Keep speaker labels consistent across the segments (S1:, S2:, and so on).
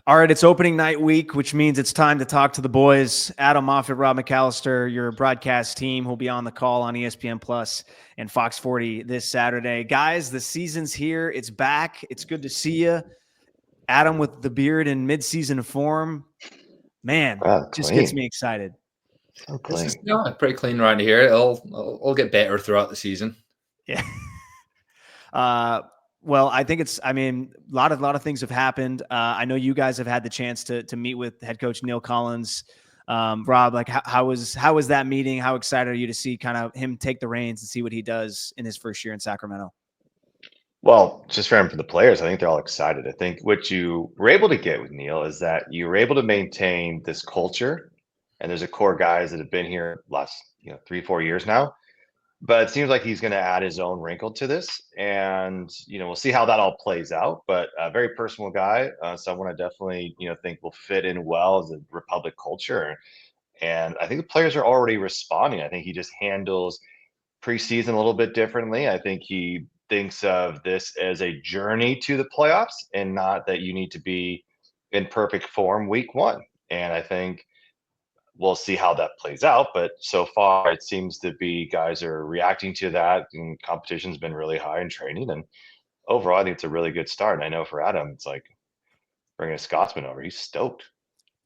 S1: All right, it's opening night week, which means it's time to talk to the boys. Adam Moffat, Rob McAllister, your broadcast team will be on the call on ESPN Plus and Fox 40 this Saturday. Guys, the season's here. It's back. It's good to see you. Adam with the beard in mid-season form. Man, just gets me excited.
S2: So clean.
S3: This is pretty clean around here. It'll get better throughout the season.
S1: Yeah. Well, I think a lot of things have happened. I know you guys have had the chance to meet with head coach Neil Collins. Rob, like how was that meeting? How excited are you to see kind of him take the reins and see what he does in his first year in Sacramento?
S2: Well, just for the players, I think they're all excited. I think what you were able to get with Neil is that you were able to maintain this culture, and there's a core guys that have been here last 3-4 years now. But it seems like he's going to add his own wrinkle to this, and we'll see how that all plays out. But a very personal guy, someone I definitely think will fit in well as a Republic culture, and I think the players are already responding. I think he just handles preseason a little bit differently. I think he thinks of this as a journey to the playoffs, and not that you need to be in perfect form week one. And I think we'll see how that plays out, but so far it seems to be guys are reacting to that, and competition's been really high in training, and overall I think it's a really good start. And I know for Adam, it's like bringing a Scotsman over, he's stoked.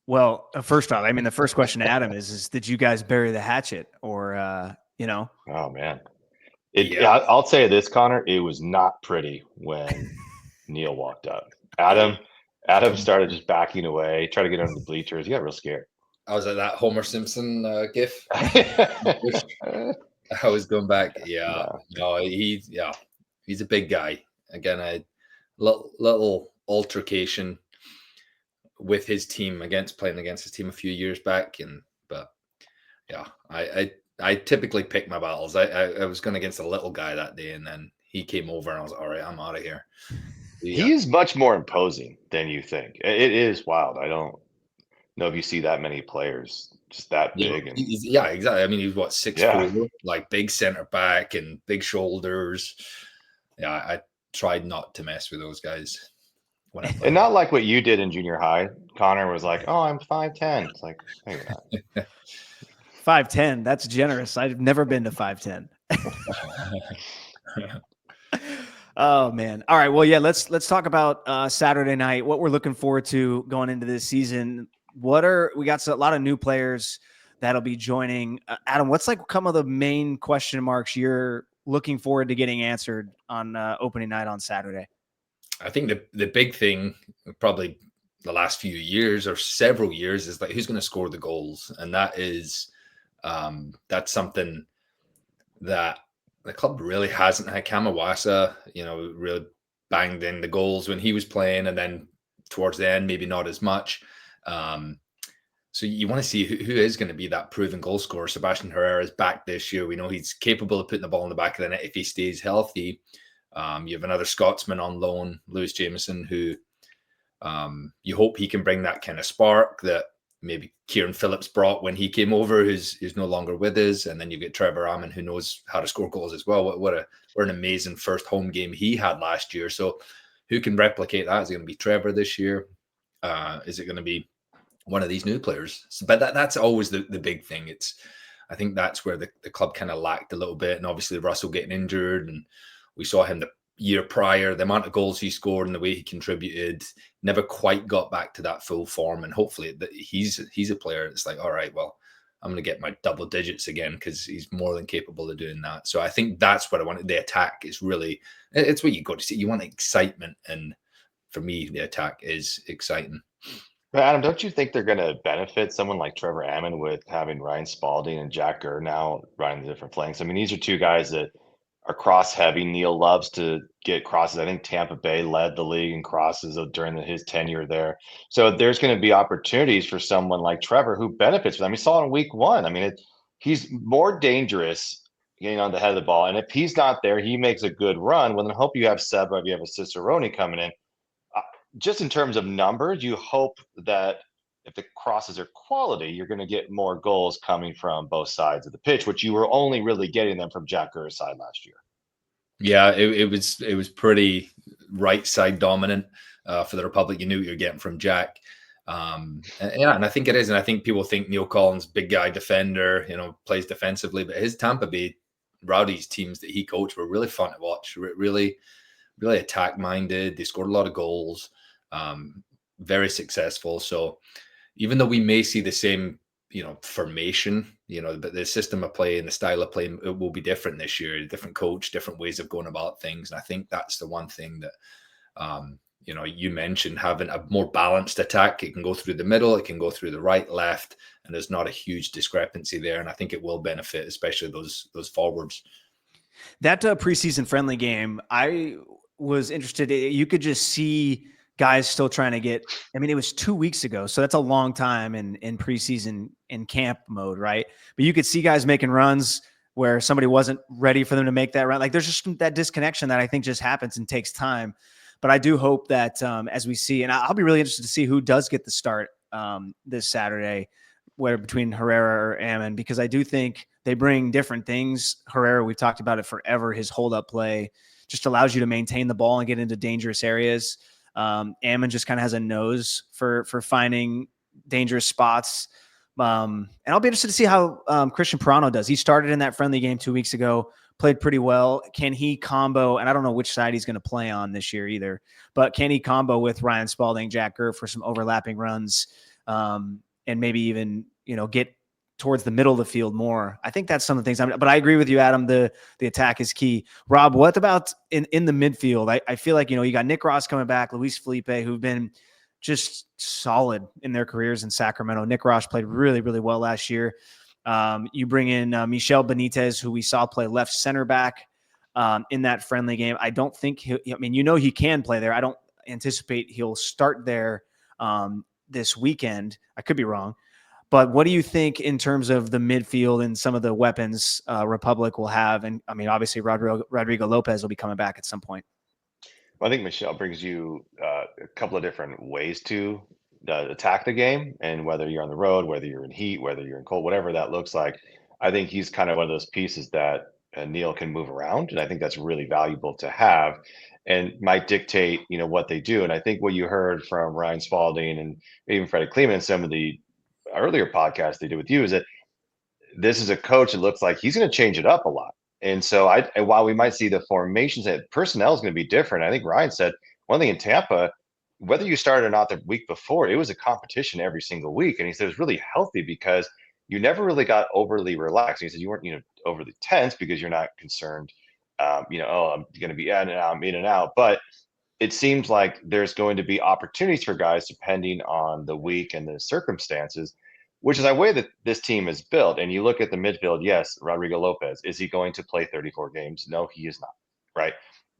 S1: Well, first off, the first question to Adam is did you guys bury the hatchet, or
S2: Oh man, I'll say this, Connor, it was not pretty when Neil walked up. Adam started just backing away, tried to get under the bleachers. He got real scared.
S3: I was at that Homer Simpson gif. I was going back. Yeah, no, he's a big guy. Again, a little altercation with his team playing against his team a few years back, but I typically pick my battles. I was going against a little guy that day, and then he came over, and I was all right. I'm out of here.
S2: Yeah. He is much more imposing than you think. It is wild. I don't know if you see that many players just that big.
S3: Exactly. He's what, 6'4", like big center back and big shoulders. Yeah, I tried not to mess with those guys.
S2: And not like what you did in junior high. Connor was like, "Oh, I'm 5'10". It's like, no, you're not.
S1: 5'10". That's generous. I've never been to 5'10". Oh man. All right. Well, yeah, let's talk about Saturday night, what we're looking forward to going into this season. We got a lot of new players that'll be joining. Adam, what's like some of the main question marks you're looking forward to getting answered on opening night on Saturday?
S3: I think the big thing, probably the last few years or several years, is like who's going to score the goals, and that's something that the club really hasn't had. Kamawasa, really banged in the goals when he was playing, and then towards the end, maybe not as much. So you want to see who is going to be that proven goal scorer. Sebastian Herrera is back this year. We know he's capable of putting the ball in the back of the net if he stays healthy. You have another Scotsman on loan, Lewis Jameson, who you hope he can bring that kind of spark that maybe Kieran Phillips brought when he came over, who's no longer with us. And then you get Trevor Ammon, who knows how to score goals as well. What an amazing first home game he had last year. So who can replicate that? Is it going to be Trevor this year? Is it going to be one of these new players? But that's always the big thing. I think that's where the club kind of lacked a little bit. And obviously Russell getting injured, and we saw him the year prior, the amount of goals he scored and the way he contributed, never quite got back to that full form. And hopefully he's a player that's like, all right, well, I'm going to get my double digits again, because he's more than capable of doing that. So I think that's what I wanted. The attack is really, it's what you got to see. You want excitement. And for me, the attack is exciting.
S2: But Adam, don't you think they're going to benefit someone like Trevor Ammon with having Ryan Spalding and Jack Gurr now running the different flanks? These are two guys that are cross heavy. Neil loves to get crosses. I think Tampa Bay led the league in crosses during his tenure there. So there's going to be opportunities for someone like Trevor who benefits from them. We saw it in week one. He's more dangerous getting on the head of the ball. And if he's not there, he makes a good run. Well, then hope you have Seba, if you have a Cicerone coming in. Just in terms of numbers, you hope that if the crosses are quality, you're going to get more goals coming from both sides of the pitch, which you were only really getting them from Jack Gurr's side last year.
S3: Yeah, it was pretty right side dominant. for the Republic. You knew what you're getting from Jack. And I think it is. And I think people think Neil Collins, big guy defender, plays defensively, but his Tampa Bay Rowdies teams that he coached were really fun to watch. Really, really attack minded. They scored a lot of goals, very successful. So even though we may see the same, formation, but the system of play and the style of play, it will be different this year. Different coach, different ways of going about things. And I think that's the one thing that, you mentioned, having a more balanced attack. It can go through the middle, it can go through the right, left, and there's not a huge discrepancy there. And I think it will benefit, especially those forwards.
S1: That preseason friendly game, I was interested. You could just see guys still trying to get, it was 2 weeks ago. So that's a long time in preseason in camp mode, right? But you could see guys making runs where somebody wasn't ready for them to make that run. Like there's just that disconnection that I think just happens and takes time. But I do hope that as we see, and I'll be really interested to see who does get the start this Saturday, whether between Herrera or Ammon, because I do think they bring different things. Herrera, we've talked about it forever. His hold-up play just allows you to maintain the ball and get into dangerous areas. Ammon just kind of has a nose for finding dangerous spots. And I'll be interested to see how Christian Pirano does. He started in that friendly game 2 weeks ago, played pretty well. Can he combo, and I don't know which side he's going to play on this year either, but can he combo with Ryan Spalding, Jack Gurr for some overlapping runs, and maybe even, get towards the middle of the field more? I think that's some of the things. But I agree with you, Adam. The attack is key. Rob, what about in the midfield? I feel like, you got Nick Ross coming back, Luis Felipe, who've been just solid in their careers in Sacramento. Nick Ross played really, really well last year. You bring in Michel Benitez, who we saw play left center back in that friendly game. I don't think he can play there. I don't anticipate he'll start there this weekend. I could be wrong. But what do you think in terms of the midfield and some of the weapons Republic will have? And obviously Rodrigo Lopez will be coming back at some point.
S2: Well, I think Michelle brings you a couple of different ways to attack the game, and whether you're on the road, whether you're in heat, whether you're in cold, whatever that looks like, I think he's kind of one of those pieces that Neil can move around, and I think that's really valuable to have, and might dictate what they do. And I think what you heard from Ryan Spalding and even Freddie Kleeman in some of the earlier podcasts they did with you is that this is a coach that looks like he's going to change it up a lot. And so and while we might see the formations, that personnel is going to be different. I think Ryan said one thing in Tampa, whether you started or not the week before, it was a competition every single week. And he said it was really healthy because you never really got overly relaxed. And he said you weren't, overly tense because you're not concerned, I'm going to be in and out, I'm in and out. But it seems like there's going to be opportunities for guys depending on the week and the circumstances, which is a way that this team is built. And you look at the midfield, yes, Rodrigo Lopez, is he going to play 34 games? No, he is not, right?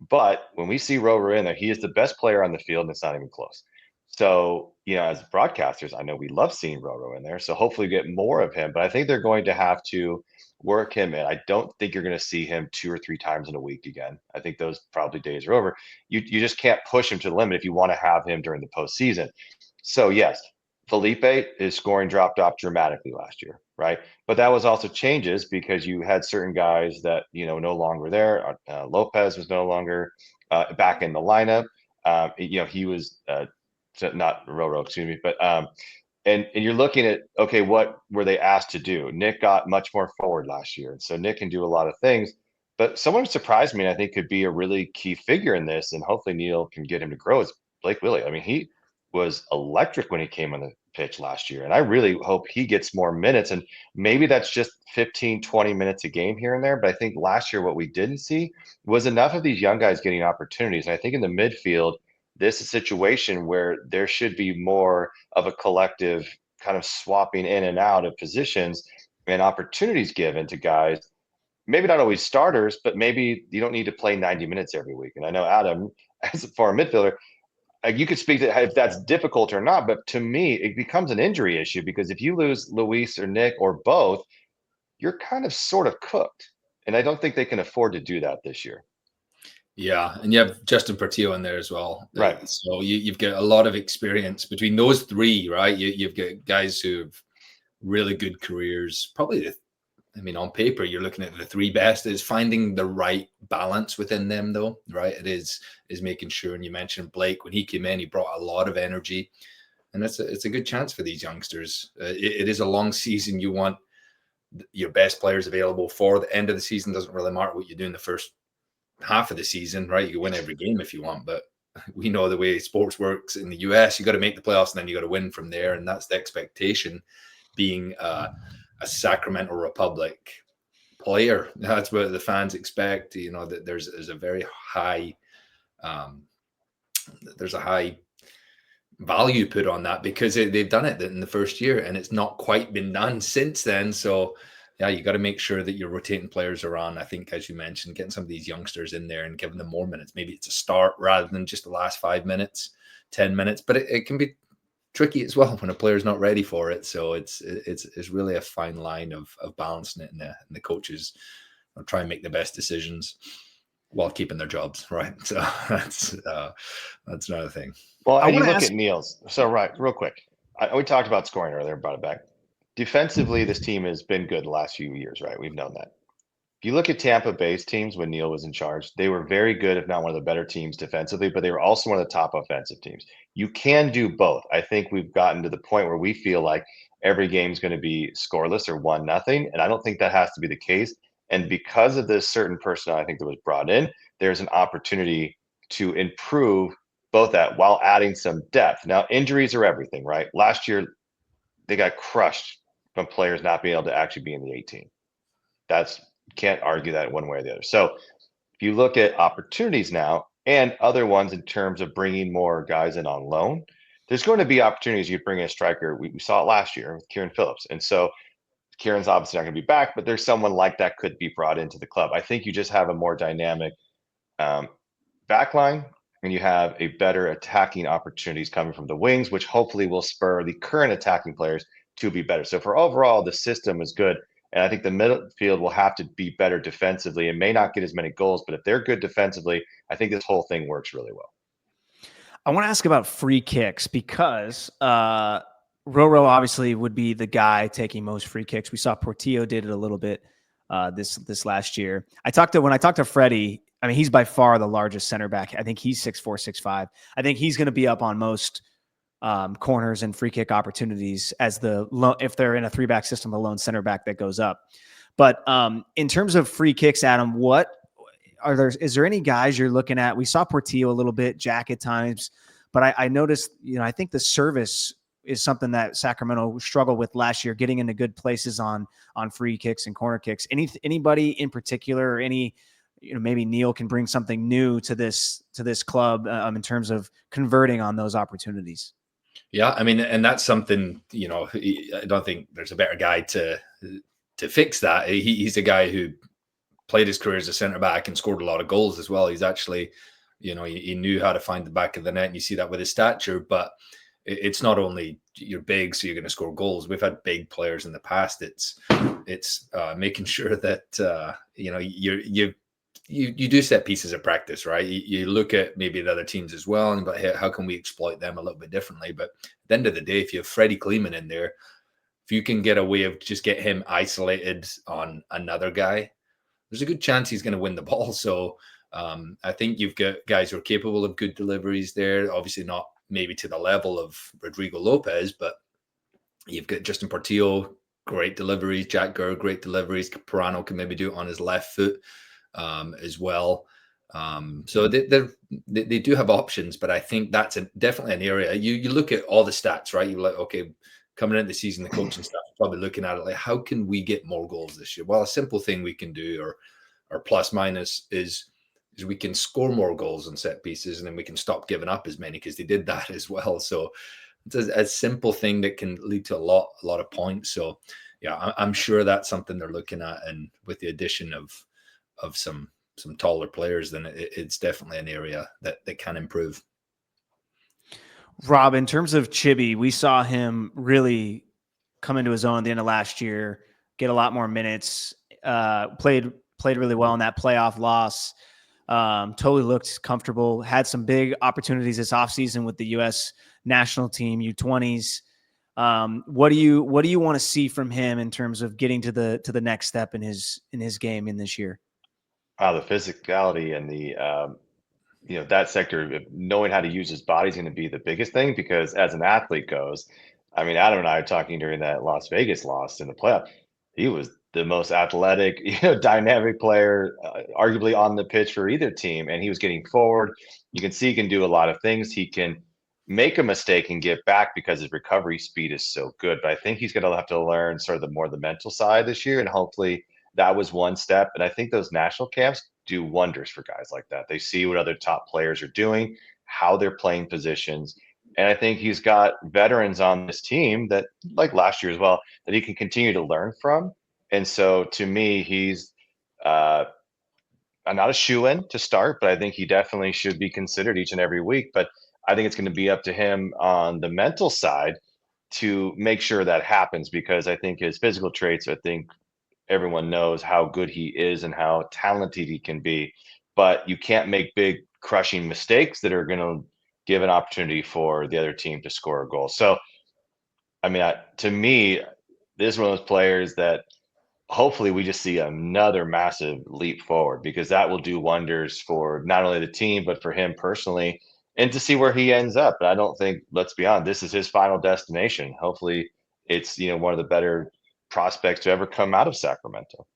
S2: But when we see Rover in there, he is the best player on the field, and it's not even close. So, as broadcasters, I know we love seeing Roro in there. So hopefully we get more of him. But I think they're going to have to work him in. I don't think you're going to see him 2 or 3 times in a week again. I think those probably days are over. You just can't push him to the limit if you want to have him during the postseason. So, yes, Felipe, his scoring dropped off dramatically last year, right? But that was also changes because you had certain guys that, no longer there. Lopez was no longer back in the lineup. He was not Roro, excuse me, but and you're looking at, okay, what were they asked to do? Nick got much more forward last year. And so Nick can do a lot of things. But someone who surprised me and I think could be a really key figure in this, and hopefully Neil can get him to grow, is Blake Willie. He was electric when he came on the pitch last year. And I really hope he gets more minutes. And maybe that's just 15, 20 minutes a game here and there. But I think last year what we didn't see was enough of these young guys getting opportunities. And I think in the midfield, this is a situation where there should be more of a collective kind of swapping in and out of positions and opportunities given to guys. Maybe not always starters, but maybe you don't need to play 90 minutes every week. And I know Adam, as a former midfielder, you could speak to if that's difficult or not, but to me, it becomes an injury issue because if you lose Luis or Nick or both, you're kind of sort of cooked. And I don't think they can afford to do that this year.
S3: Yeah, and you have Justin Portillo in there as well.
S2: Right.
S3: So you've got a lot of experience between those three, right? You've got guys who have really good careers. Probably, I mean, on paper, you're looking at the three best. Is finding the right balance within them, though, right? It is making sure. And you mentioned Blake, when he came in, he brought a lot of energy, and it's a good chance for these youngsters. It is a long season. You want your best players available for the end of the season. Doesn't really matter what you do in the first half of the season, right? You can win every game if you want, but we know the way sports works in the US. You got to make the playoffs, and then you got to win from there, and that's the expectation. Being a Sacramento Republic player, that's what the fans expect. You know, that there's a very high, there's a high value put on that because they've done it in the first year, and it's not quite been done since then. So yeah, you got to make sure that you're rotating players around. I think, as you mentioned, getting some of these youngsters in there and giving them more minutes. Maybe it's a start rather than just the last 5 minutes, 10 minutes, but it can be tricky as well when a player's not ready for it. So it's really a fine line of balancing it, and the coaches will try and make the best decisions while keeping their jobs, right? So that's another thing.
S2: Well, and you look at Neil's. So, right, real quick. We talked about scoring earlier, brought it back. Defensively, this team has been good the last few years, right? We've known that. If you look at Tampa Bay's teams when Neil was in charge, they were very good, if not one of the better teams defensively, but they were also one of the top offensive teams. You can do both. I think we've gotten to the point where we feel like every game's going to be scoreless or 1-0, and I don't think that has to be the case. And because of this certain personnel I think that was brought in, there's an opportunity to improve both that while adding some depth. Now, injuries are everything, right? Last year, they got crushed from players not being able to actually be in the 18. Can't argue that one way or the other. So if you look at opportunities now and other ones in terms of bringing more guys in on loan, there's going to be opportunities. You bring in a striker. We saw it last year with Kieran Phillips. And so Kieran's obviously not going to be back, but there's someone like that could be brought into the club. I think you just have a more dynamic backline, and you have a better attacking opportunities coming from the wings, which hopefully will spur the current attacking players to be better. So for overall, the system is good. And I think the midfield will have to be better defensively and may not get as many goals, but if they're good defensively, I think this whole thing works really well.
S1: I want to ask about free kicks because Roro obviously would be the guy taking most free kicks. We saw Portillo did it a little bit this last year. When I talked to Freddie, I mean, he's by far the largest center back. I think he's 6'4", 6'5". I think he's going to be up on most corners and free kick opportunities as if they're in a 3-back system, the lone center back that goes up. But in terms of free kicks, Adam, is there any guys you're looking at? We saw Portillo a little bit, Jack at times, but I noticed, I think the service is something that Sacramento struggled with last year, getting into good places on free kicks and corner kicks. Anybody in particular, or maybe Neil can bring something new to this club in terms of converting on those opportunities.
S3: Yeah, I mean, and that's something, I don't think there's a better guy to fix that. He's a guy who played his career as a center back and scored a lot of goals as well. He's actually, he knew how to find the back of the net, and you see that with his stature. But it's not only you're big, so you're going to score goals. We've had big players in the past. It's making sure that you do set pieces of practice, right? You look at maybe the other teams as well, and hey, how can we exploit them a little bit differently? But at the end of the day, if you have Freddie Kleeman in there, if you can get a way of just get him isolated on another guy, there's a good chance he's going to win the ball. So I think you've got guys who are capable of good deliveries there. Obviously not maybe to the level of Rodrigo Lopez, but you've got Justin Portillo, great deliveries. Jack Gurr, great deliveries. Pirano can maybe do it on his left foot as well. So they do have options, but I think that's definitely an area. You look at all the stats, right? You're like, okay, coming into the season, the coaching staff is probably looking at it like, how can we get more goals this year? Well, a simple thing we can do, or plus minus, is we can score more goals on set pieces, and then we can stop giving up as many, because they did that as well. So it's a simple thing that can lead to a lot of points. So yeah, I'm sure that's something they're looking at, and with the addition of some taller players, then it's definitely an area that can improve.
S1: Rob, in terms of Chibi, we saw him really come into his own at the end of last year, get a lot more minutes, played really well in that playoff loss, totally looked comfortable, had some big opportunities this offseason with the U.S. national team, U20s. What do you want to see from him in terms of getting to the next step in his game in this year?
S2: The physicality and the that sector of knowing how to use his body is going to be the biggest thing because as an athlete goes, I mean, Adam and I were talking during that Las Vegas loss in the playoff. He was the most athletic, dynamic player, arguably on the pitch for either team, and he was getting forward. You can see he can do a lot of things. He can make a mistake and get back because his recovery speed is so good. But I think he's going to have to learn sort of the mental side this year, and hopefully that was one step. And I think those national camps do wonders for guys like that. They see what other top players are doing, how they're playing positions. And I think he's got veterans on this team that, like last year as well, that he can continue to learn from. And so to me, he's not a shoe-in to start, but I think he definitely should be considered each and every week. But I think it's going to be up to him on the mental side to make sure that happens because I think his physical traits, I think everyone knows how good he is and how talented he can be, but you can't make big crushing mistakes that are going to give an opportunity for the other team to score a goal. So, I mean, to me, this is one of those players that hopefully we just see another massive leap forward because that will do wonders for not only the team, but for him personally and to see where he ends up. But I don't think, let's be honest, this is his final destination. Hopefully it's, one of the better prospects to ever come out of Sacramento.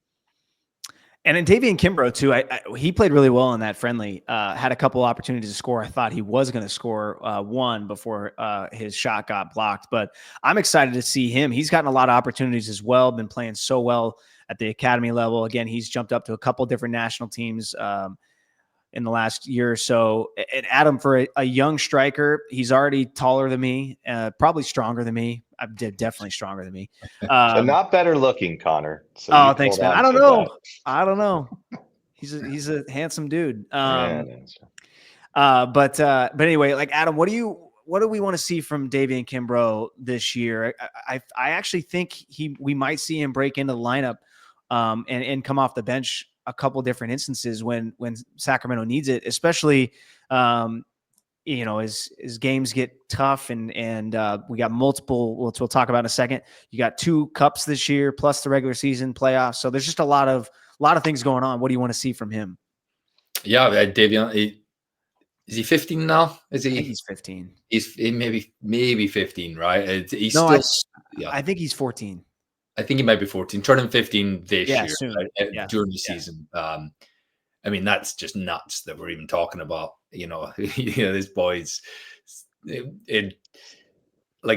S1: And in Davian Kimbrough too, he played really well in that friendly. Had a couple opportunities to score. I thought he was going to score one before his shot got blocked. But I'm excited to see him. He's gotten a lot of opportunities as well. Been playing so well at the academy level. Again, he's jumped up to a couple different national teams in the last year or so. And Adam, for a young striker, he's already taller than me, probably stronger than me. I'm definitely stronger than me.
S2: So not better looking, Connor. So
S1: thanks, man. I don't know. He's a handsome dude. But anyway, like Adam, what do we want to see from Davian Kimbrough this year? I actually think we might see him break into the lineup and come off the bench a couple different instances when Sacramento needs it, especially as games get tough and we got multiple, which we'll talk about in a second. You got 2 cups this year plus the regular season playoffs. So there's just a lot of things going on. What do you want to see from him?
S3: Yeah, Davian, is he 15 now? Is he?
S1: I think he's 15.
S3: He's maybe 15, right? He's
S1: I think he's 14.
S3: I think he might be 14, turning 15 this year,
S1: soon.
S3: right? During the season. I mean, that's just nuts that we're even talking about. This boy's like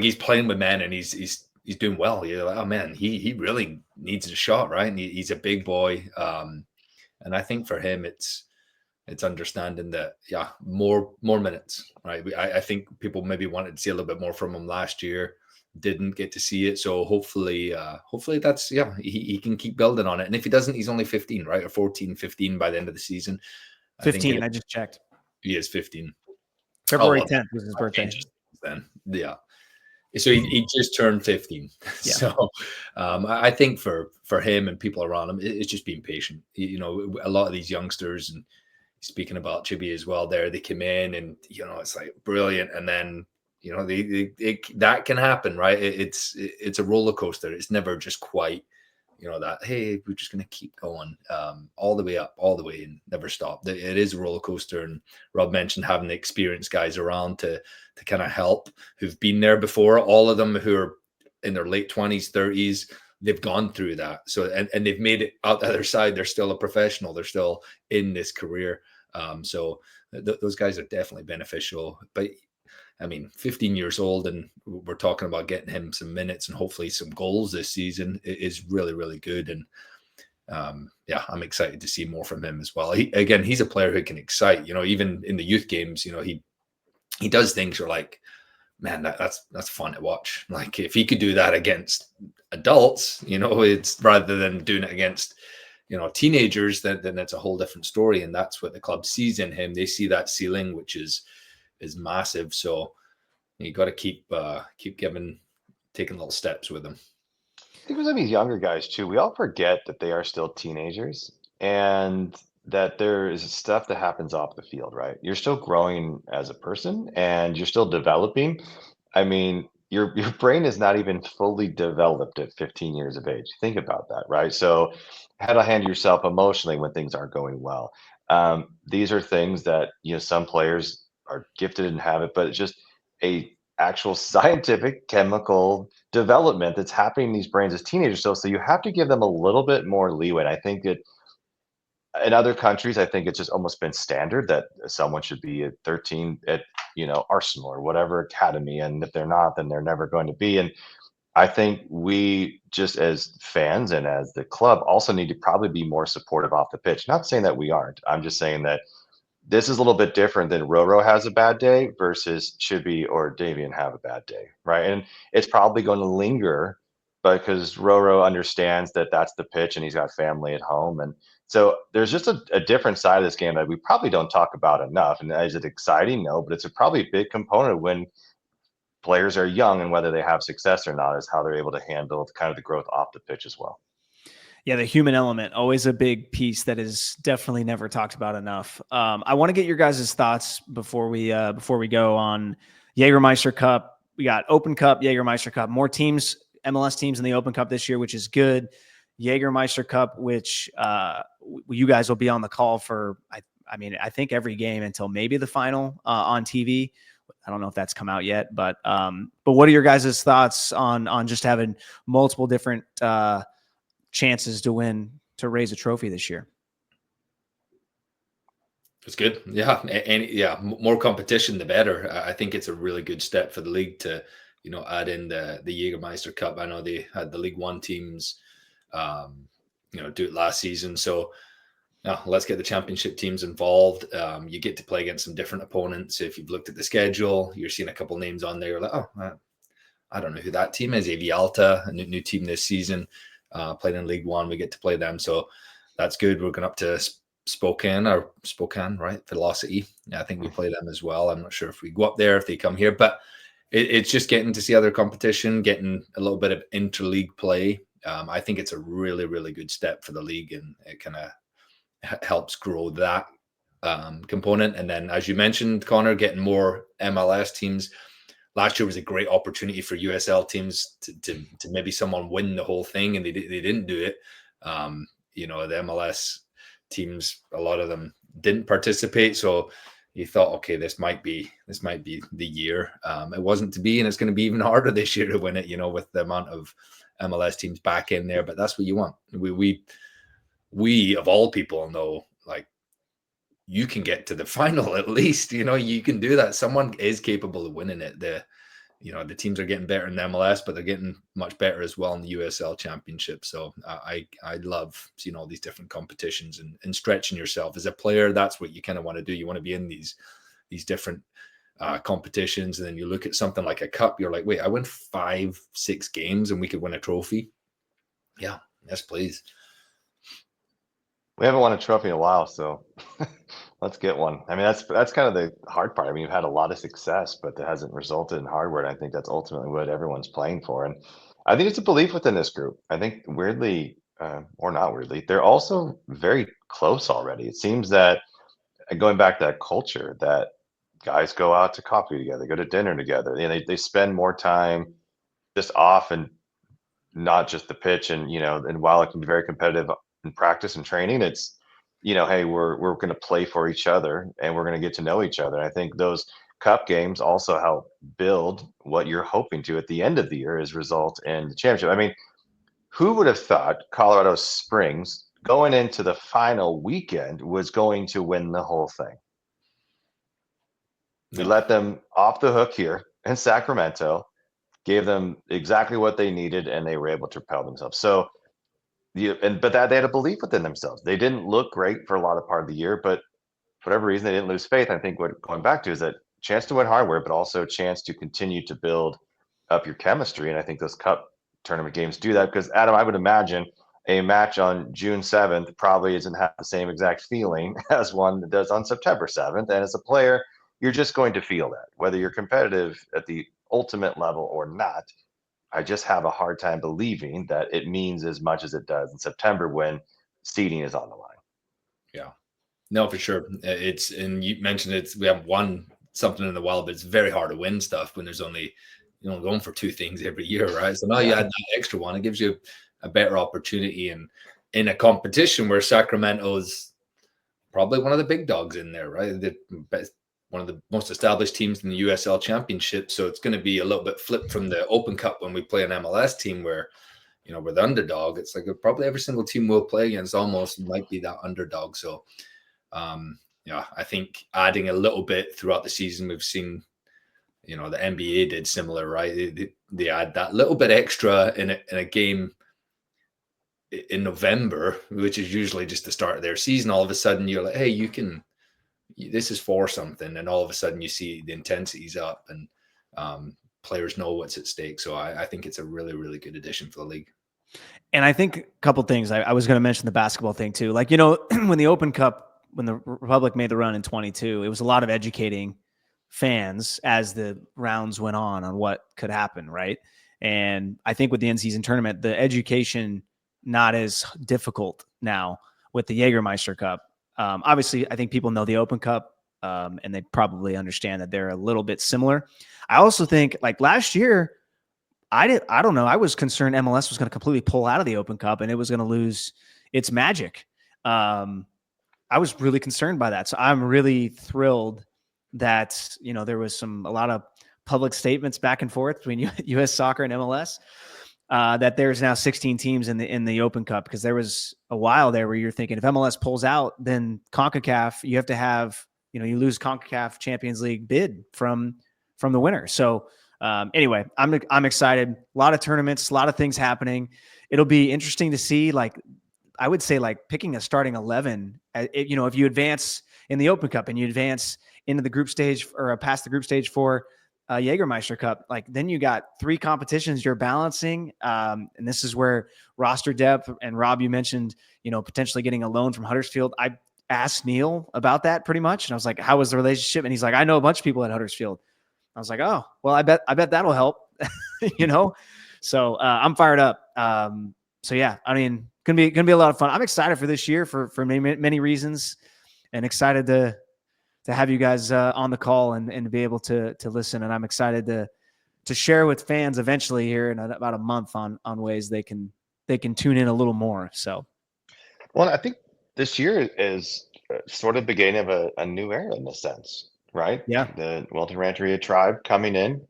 S3: he's playing with men and he's doing well. You're like, oh man, he really needs a shot, right? And he's a big boy. And I think for him, it's understanding that more minutes, right? I think people maybe wanted to see a little bit more from him last year. Didn't get to see it, so hopefully that's he can keep building on it. And if he doesn't, he's only 15, right? Or 14, 15 by the end of the season.
S1: 15. I just checked.
S3: He is 15.
S1: February 10th was his birthday.
S3: Then so he just turned 15. Yeah. So I think for him and people around him, it's just being patient. A lot of these youngsters, and speaking about Chibi as well, they come in and it's like brilliant, and then that can happen, right? It's a roller coaster. It's never just quite, that, hey, we're just going to keep going all the way up, all the way and never stop. It is a roller coaster. And Rob mentioned having the experienced guys around to kind of help who've been there before. All of them who are in their late 20s, 30s, they've gone through that. So, and they've made it out the other side. They're still a professional. They're still in this career. So those guys are definitely beneficial. But I mean, 15 years old, and we're talking about getting him some minutes and hopefully some goals this season is really, really good. And I'm excited to see more from him as well. He's a player who can excite. Even in the youth games, he does things you're like, man, that's fun to watch. Like if he could do that against adults, it's rather than doing it against teenagers, then that's a whole different story. And that's what the club sees in him. They see that ceiling, which is massive. So you got to keep taking little steps with them.
S2: I think with these younger guys too, we all forget that they are still teenagers and that there is stuff that happens off the field, right? You're still growing as a person and you're still developing. I mean, your brain is not even fully developed at 15 years of age. Think about that, right? So how to handle yourself emotionally when things aren't going well. These are things that some players are gifted and have it, but it's just a actual scientific chemical development that's happening in these brains as teenagers. So you have to give them a little bit more leeway. And I think that in other countries, I think it's just almost been standard that someone should be at 13 at Arsenal or whatever academy, and if they're not, then they're never going to be. And I think we just as fans and as the club also need to probably be more supportive off the pitch. Not saying that we aren't. I'm just saying that this is a little bit different than Roro has a bad day versus Chibi or Davian have a bad day, right? And it's probably going to linger because Roro understands that that's the pitch and he's got family at home. And so there's just a different side of this game that we probably don't talk about enough. And is it exciting? No, but it's probably a big component when players are young and whether they have success or not is how they're able to handle kind of the growth off the pitch as well.
S1: Yeah, the human element, always a big piece that is definitely never talked about enough. I want to get your guys' thoughts before we go on Jägermeister Cup. We got Open Cup, Jägermeister Cup, more teams, MLS teams in the Open Cup this year, which is good. Jägermeister Cup, which you guys will be on the call for, I think every game until maybe the final on TV. I don't know if that's come out yet, but what are your guys' thoughts on just having multiple different chances to raise a trophy this year?
S3: It's good. Yeah. And more competition, the better. I think it's a really good step for the league to, add in the Jägermeister Cup. I know they had the League One teams, do it last season. So let's get the championship teams involved. You get to play against some different opponents. If you've looked at the schedule, you're seeing a couple names on there. You're like, I don't know who that team is. Avialta, a new team this season. Played in League One, we get to play them, so that's good. We're going up to Spokane, right? Velocity. I think we play them as well. I'm not sure if we go up there, if they come here, but it's just getting to see other competition, getting a little bit of interleague play. I think it's a really, really good step for the league, and it kind of helps grow that component. And then, as you mentioned, Connor, getting more MLS teams. Last year was a great opportunity for USL teams to maybe someone win the whole thing, and they didn't do it. The MLS teams, a lot of them didn't participate, so you thought, okay, this might be the year. It wasn't to be, and it's going to be even harder this year to win it. With the amount of MLS teams back in there, but that's what you want. We of all people know, like, you can get to the final at least. You can do that. Someone is capable of winning it. The teams are getting better in the MLS, but they're getting much better as well in the USL Championship. So I love seeing all these different competitions and stretching yourself as a player. That's what you kind of want to do. You want to be in these different competitions, and then you look at something like a cup. You're like, wait, I win 5-6 games, and we could win a trophy. Yeah, yes, please.
S2: We haven't won a trophy in a while, so let's get one. I mean, that's kind of the hard part. I mean, you've had a lot of success, but that hasn't resulted in hardware. And I think that's ultimately what everyone's playing for. And I think it's a belief within this group. I think weirdly, or not weirdly, they're also very close already. It seems that going back to that culture, that guys go out to coffee together, go to dinner together. They spend more time just off and not just the pitch. And and while it can be very competitive in practice and training, it's hey, we're going to play for each other and we're going to get to know each other. And I think those cup games also help build what you're hoping to at the end of the year is result in the championship. I mean, who would have thought Colorado Springs going into the final weekend was going to win the whole thing? We let them off the hook here in Sacramento, gave them exactly what they needed, and they were able to propel themselves. So but that they had a belief within themselves. They didn't look great for a lot of part of the year, but for whatever reason, they didn't lose faith. I think what going back to is that chance to win hardware, but also a chance to continue to build up your chemistry. And I think those cup tournament games do that because, Adam, I would imagine a match on June 7th probably doesn't have the same exact feeling as one that does on September 7th. And as a player, you're just going to feel that, whether you're competitive at the ultimate level or not. I just have a hard time believing that it means as much as it does in September when seeding is on the line.
S3: Yeah, no, for sure. And you mentioned we haven't won something in a while, but it's very hard to win stuff when there's only going for 2 things every year, right? So now you add that extra one, it gives you a better opportunity. And in a competition where Sacramento's probably one of the big dogs in there, right? One of the most established teams in the USL Championship. So it's going to be a little bit flipped from the Open Cup when we play an MLS team where, we're the underdog. It's like probably every single team we'll play against almost might be that underdog. So, I think adding a little bit throughout the season, we've seen, the NBA did similar, right? They add that little bit extra in a game in November, which is usually just the start of their season. All of a sudden you're like, hey, this is for something. And all of a sudden you see the intensity's up and players know what's at stake. So I think it's a really, really good addition for the league.
S1: And I think a couple things. I was going to mention the basketball thing too. Like, when the Open Cup, when the Republic made the run in 22, it was a lot of educating fans as the rounds went on what could happen, right? And I think with the in-season tournament, the education not as difficult now with the Jägermeister Cup. Obviously, I think people know the Open Cup, and they probably understand that they're a little bit similar. I also think, like last year, I don't know. I was concerned MLS was going to completely pull out of the Open Cup and it was going to lose its magic. I was really concerned by that. So I'm really thrilled that, there was a lot of public statements back and forth between U.S. Soccer and MLS, that there's now 16 teams in the Open Cup, because there was a while there where you're thinking if MLS pulls out, then CONCACAF, you have to have, you lose CONCACAF Champions League bid from the winner. So, anyway, I'm excited. A lot of tournaments, a lot of things happening. It'll be interesting to see, I would say picking a starting 11, if you advance in the Open Cup and you advance into the group stage or past the group stage for Jägermeister Cup, then you got 3 competitions you're balancing. And this is where roster depth, and Rob, you mentioned, potentially getting a loan from Huddersfield. I asked Neil about that pretty much. And I was like, how was the relationship? And he's like, I know a bunch of people at Huddersfield. I was like, oh, well, I bet that'll help, So I'm fired up. So yeah, I mean, gonna be a lot of fun. I'm excited for this year for many reasons, and excited to have you guys on the call and to be able to listen. And I'm excited to share with fans eventually here in about a month on ways they can tune in a little more. So,
S2: well, I think this year is sort of the beginning of a new era in a sense. Right?
S1: Yeah.
S2: The Wilton Rancheria tribe coming in,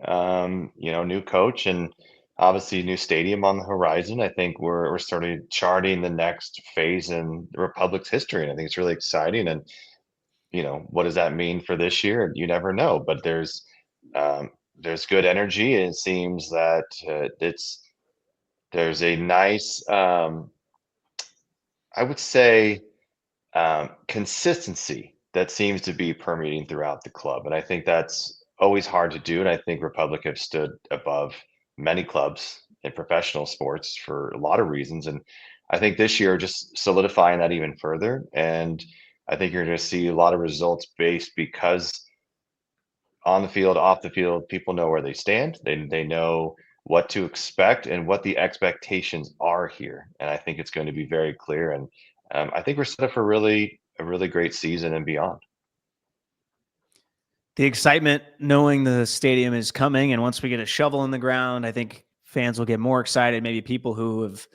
S2: new coach and obviously new stadium on the horizon. I think we're sort of charting the next phase in the Republic's history. And I think it's really exciting. And, what does that mean for this year? You never know, but there's good energy. And it seems that there's a nice, I would say, consistency that seems to be permeating throughout the club. And I think that's always hard to do. And I think Republic have stood above many clubs in professional sports for a lot of reasons. And I think this year just solidifying that even further. And I think you're going to see a lot of results based because on the field, off the field, people know where they stand. They know what to expect and what the expectations are here. And I think it's going to be very clear. And I think we're set up for a really great season and beyond.
S1: The excitement knowing the stadium is coming, and once we get a shovel in the ground, I think fans will get more excited. Maybe people who have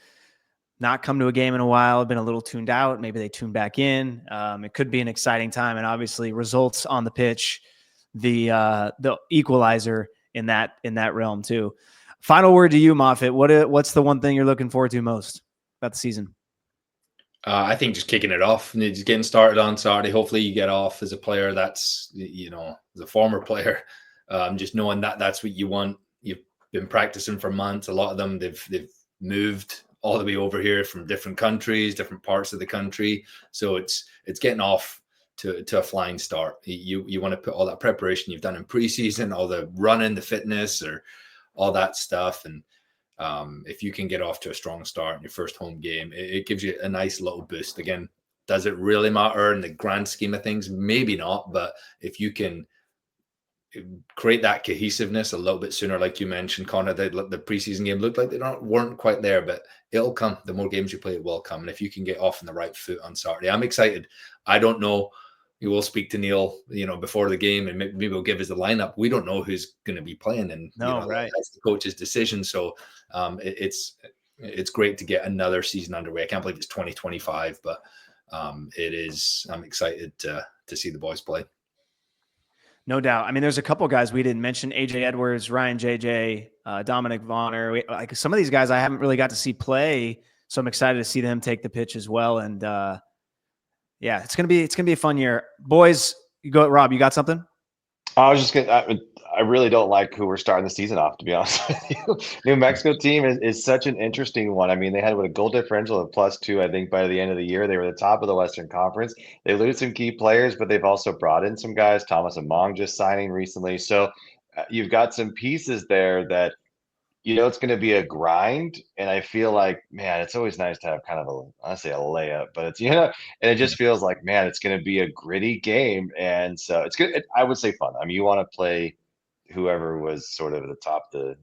S1: not come to a game in a while have been a little tuned out. Maybe they tune back in. It could be an exciting time, and obviously results on the pitch, the equalizer in that realm too. Final word to you, Moffat. What's the one thing you're looking forward to most about the season?
S3: I think just kicking it off, just getting started on Saturday. Hopefully you get off as a player that's, as a former player, just knowing that that's what you want. You've been practicing for months. A lot of them, they've moved all the way over here from different countries, different parts of the country. So it's getting off to a flying start. You want to put all that preparation you've done in preseason, all the running, the fitness, or all that stuff. And if you can get off to a strong start in your first home game, it gives you a nice little boost. Again, does it really matter in the grand scheme of things? Maybe not, but if you can create that cohesiveness a little bit sooner, like you mentioned, Connor, the preseason game looked like they weren't quite there, but it'll come. The more games you play, it will come. And if you can get off on the right foot on Saturday, I'm excited. I don't know we will speak to Neil, before the game, and maybe we'll give us the lineup. We don't know who's going to be playing, and
S1: right.
S3: that's the coach's decision. So it's great to get another season underway. I can't believe it's 2025, but it is. I'm excited to see the boys play.
S1: No doubt. I mean, there's a couple guys we didn't mention: AJ Edwards, Ryan JJ, Dominic Vonner. Like some of these guys, I haven't really got to see play, so I'm excited to see them take the pitch as well. And yeah, it's gonna be a fun year, boys. You go, Rob. You got something?
S2: I was just gonna. I really don't like who we're starting the season off, to be honest with you. New Mexico team is such an interesting one. I mean, they had a goal differential of +2. I think by the end of the year, they were the top of the Western Conference. They lose some key players, but they've also brought in some guys. Thomas Among just signing recently, so you've got some pieces there that it's going to be a grind. And I feel like, man, it's always nice to have kind of honestly, a layup, but it's, and it just feels like, man, it's going to be a gritty game. And so it's good. I would say fun. I mean, you want to play whoever was sort of at the top of the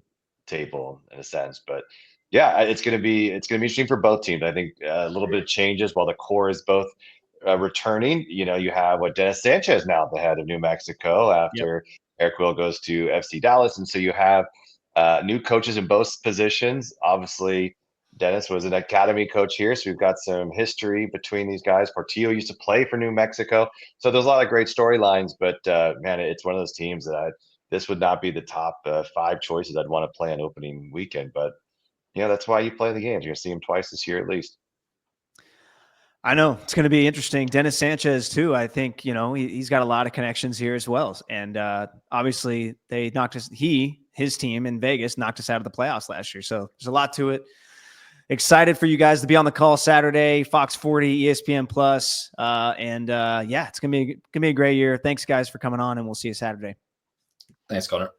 S2: table in a sense, but yeah, it's going to be interesting for both teams. I think a little bit of changes while the core is both returning. You have Dennis Sanchez now, the head of New Mexico, after Eric Will goes to FC Dallas. And so you have new coaches in both positions. Obviously, Dennis was an academy coach here, so we've got some history between these guys. Portillo used to play for New Mexico, so there's a lot of great storylines. But man, it's one of those teams that this would not be the top 5 choices I'd want to play on opening weekend. But that's why you play the games. You're gonna see them twice this year at least.
S1: I know it's going to be interesting. Dennis Sanchez too. I think, he's got a lot of connections here as well. And obviously they knocked his team in Vegas knocked us out of the playoffs last year. So there's a lot to it. Excited for you guys to be on the call Saturday, Fox 40, ESPN Plus. Yeah, it's going to be a great year. Thanks guys for coming on, and we'll see you Saturday.
S3: Thanks, Connor.